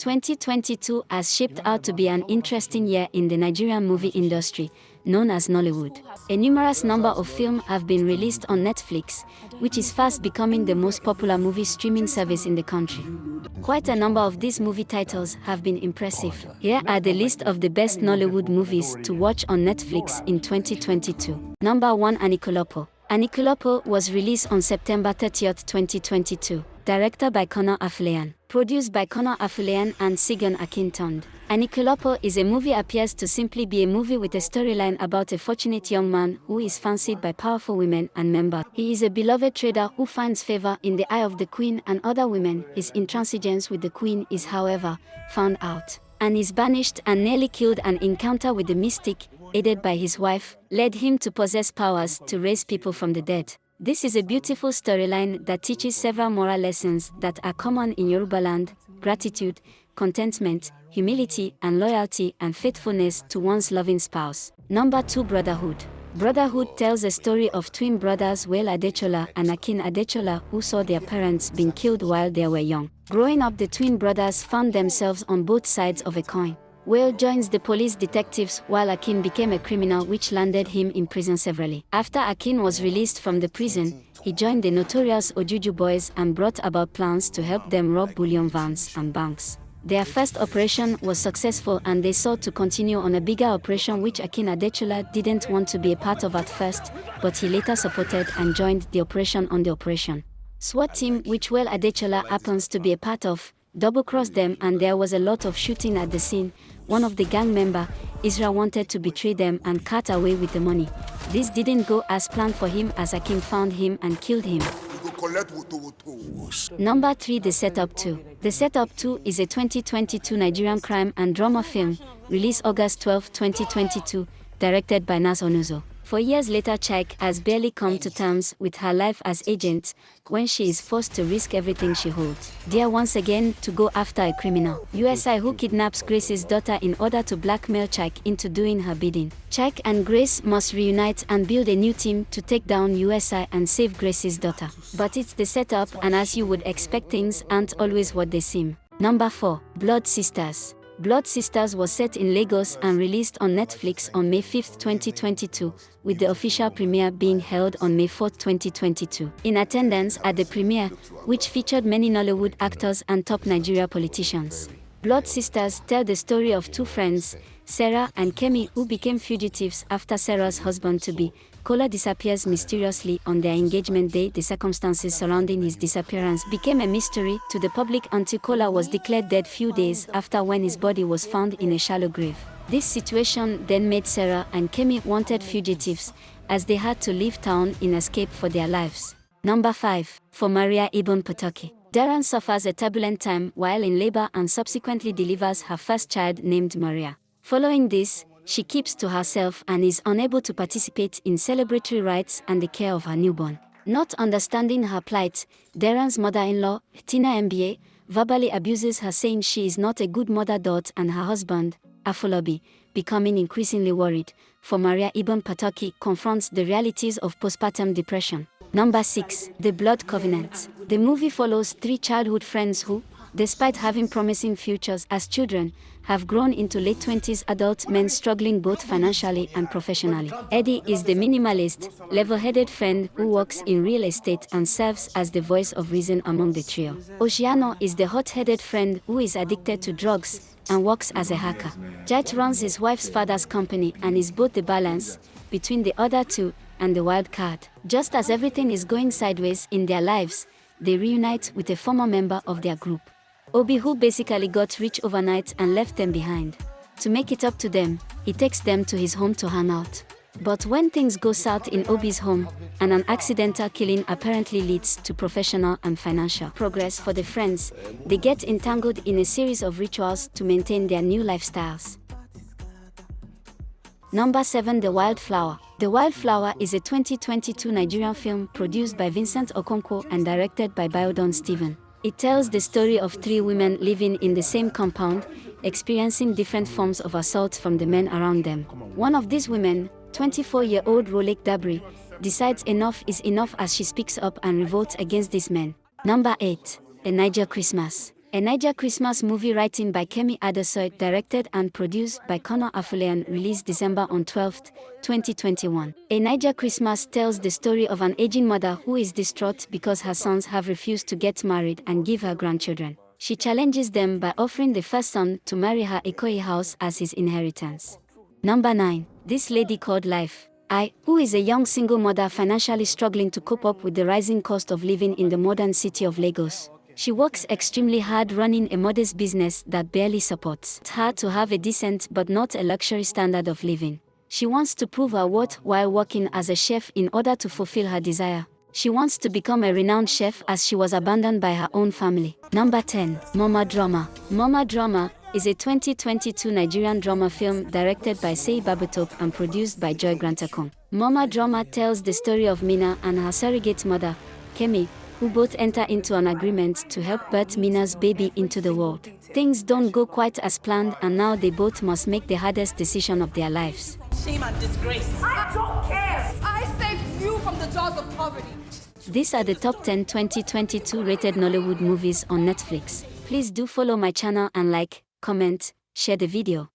2022 has shaped out to be an interesting year in the Nigerian movie industry, known as Nollywood. A numerous number of films have been released on Netflix, which is fast becoming the most popular movie streaming service in the country. Quite a number of these movie titles have been impressive. Here are the list of the best Nollywood movies to watch on Netflix in 2022. Number 1, Anikulapo. Anikulapo was released on September 30, 2022. Directed by Connor Afolayan. Produced by Connor Afolayan and Sigan Akintond. Anikulapo is a movie appears to simply be a movie with a storyline about a fortunate young man who is fancied by powerful women and members. He is a beloved trader who finds favor in the eye of the queen and other women. His intransigence with the queen is, however, found out, and is banished and nearly killed. An encounter with the mystic, aided by his wife, led him to possess powers to raise people from the dead. This is a beautiful storyline that teaches several moral lessons that are common in Yoruba land: gratitude, contentment, humility and loyalty and faithfulness to one's loving spouse. Number 2, Brotherhood. Brotherhood tells a story of twin brothers Wale Adechola and Akin Adechola who saw their parents being killed while they were young. Growing up, the twin brothers found themselves on both sides of a coin. Wale joins the police detectives while Akin became a criminal, which landed him in prison severally. After Akin was released from the prison, he joined the notorious Ojuju boys and brought about plans to help them rob bullion vans and banks. Their first operation was successful and they sought to continue on a bigger operation which Akin Adechola didn't want to be a part of at first, but he later supported and joined the operation on the Operation SWAT team, which Wale Adechola happens to be a part of, double-crossed them and there was a lot of shooting at the scene. One of the gang member, Israel, wanted to betray them and cut away with the money. This didn't go as planned for him as Akin found him and killed him. Number 3, The Setup 2. The Setup 2 is a 2022 Nigerian crime and drama film, released August 12, 2022, directed by Nas Onuzo. 4 years later, Chike has barely come to terms with her life as agent when she is forced to risk everything she holds dear once again to go after a criminal, USI, who kidnaps Grace's daughter in order to blackmail Chike into doing her bidding. Chike and Grace must reunite and build a new team to take down USI and save Grace's daughter. But it's the setup, and as you would expect, things aren't always what they seem. Number 4, Blood Sisters. Blood Sisters was set in Lagos and released on Netflix on May 5, 2022, with the official premiere being held on May 4, 2022. In attendance at the premiere, which featured many Nollywood actors and top Nigeria politicians. Blood Sisters tell the story of two friends, Sarah and Kemi, who became fugitives after Sarah's husband-to-be, Kola, disappears mysteriously on their engagement day. The circumstances surrounding his disappearance became a mystery to the public until Kola was declared dead few days after, when his body was found in a shallow grave. This situation then made Sarah and Kemi wanted fugitives, as they had to leave town in escape for their lives. Number 5, For Maria Ibn Pataki. Darren suffers a turbulent time while in labor and subsequently delivers her first child named Maria. Following this, she keeps to herself and is unable to participate in celebratory rites and the care of her newborn. Not understanding her plight, Darren's mother-in-law, Tina MBA, verbally abuses her, saying she is not a good mother-daughter, and her husband, Afolabi, becoming increasingly worried, For Maria Ibn Pataki confronts the realities of postpartum depression. Number 6, The Blood Covenant. The movie follows 3 childhood friends who, despite having promising futures as children, have grown into late 20s adult men struggling both financially and professionally. Eddie is the minimalist, level-headed friend who works in real estate and serves as the voice of reason among the trio. Oceano is the hot-headed friend who is addicted to drugs and works as a hacker. Jet runs his wife's father's company and is both the balance between the other two and the wild card. Just as everything is going sideways in their lives, they reunite with a former member of their group, Obi, who basically got rich overnight and left them behind. To make it up to them, he takes them to his home to hang out. But when things go south in Obi's home, and an accidental killing apparently leads to professional and financial progress for the friends, they get entangled in a series of rituals to maintain their new lifestyles. Number 7, The Wildflower. The Wildflower is a 2022 Nigerian film produced by Vincent Okonkwo and directed by Biodun Stephen. It tells the story of 3 women living in the same compound, experiencing different forms of assault from the men around them. One of these women, 24-year-old Rolake Dabri, decides enough is enough as she speaks up and revolts against these men. Number 8, A Niger Christmas. A Niger Christmas movie written by Kemi Adesoy, directed and produced by Connor Afuleyan, released December 12, 2021. A Niger Christmas tells the story of an aging mother who is distraught because her sons have refused to get married and give her grandchildren. She challenges them by offering the first son to marry her Ikoyi house as his inheritance. Number 9. This Lady Called Life. I, who is a young single mother financially struggling to cope up with the rising cost of living in the modern city of Lagos. She works extremely hard running a modest business that barely supports her to have a decent but not a luxury standard of living. She wants to prove her worth while working as a chef in order to fulfill her desire. She wants to become a renowned chef as she was abandoned by her own family. Number 10. Mama Drama. Mama Drama is a 2022 Nigerian drama film directed by Sei Babatope and produced by Joy Grantakong. Mama Drama tells the story of Mina and her surrogate mother, Kemi, who both enter into an agreement to help birth Mina's baby into the world. Things don't go quite as planned, and now they both must make the hardest decision of their lives. Shame and disgrace. I don't care! I saved you from the jaws of poverty. These are the top 10 2022 rated Nollywood movies on Netflix. Please do follow my channel and like, comment, share the video.